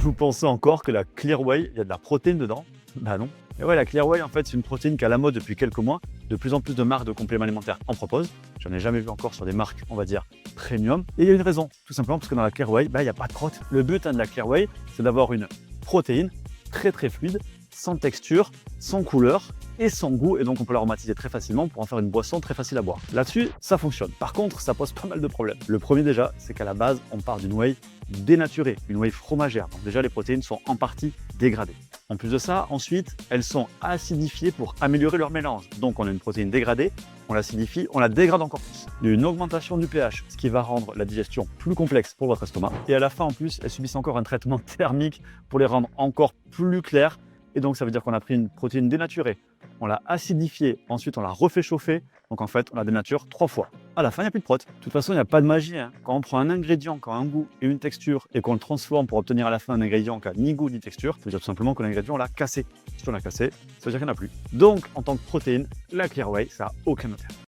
Vous pensez encore que la Clear Whey, il y a de la protéine dedans? Bah non. Et ouais, la Clear Whey, en fait, c'est une protéine qui est à la mode depuis quelques mois. De plus en plus de marques de compléments alimentaires en proposent. J'en ai jamais vu encore sur des marques, on va dire, premium. Et il y a une raison, tout simplement parce que dans la Clear Whey, il n'y a pas de crotte. Le but de la Clear Whey, c'est d'avoir une protéine très fluide, sans texture, sans couleur et sans goût, et donc on peut l'aromatiser très facilement pour en faire une boisson très facile à boire. Là-dessus, ça fonctionne. Par contre, ça pose pas mal de problèmes. Le premier déjà, c'est qu'à la base, on part d'une whey dénaturée, une whey fromagère. Donc déjà, les protéines sont en partie dégradées. En plus de ça, ensuite, elles sont acidifiées pour améliorer leur mélange. Donc on a une protéine dégradée, on l'acidifie, on la dégrade encore plus. Il y a une augmentation du pH, ce qui va rendre la digestion plus complexe pour votre estomac. Et à la fin, en plus, elles subissent encore un traitement thermique pour les rendre encore plus claires. Et donc, ça veut dire qu'on a pris une protéine dénaturée, on l'a acidifiée, ensuite on l'a refait chauffer. Donc en fait, on la dénature 3 fois. À la fin, il n'y a plus de prot. De toute façon, il n'y a pas de magie. Quand on prend un ingrédient qui a un goût et une texture et qu'on le transforme pour obtenir à la fin un ingrédient qui n'a ni goût ni texture, ça veut dire tout simplement que l'ingrédient, on l'a cassé. Si on l'a cassé, ça veut dire qu'il n'y en a plus. Donc, en tant que protéine, la Clear Whey, ça n'a aucun intérêt.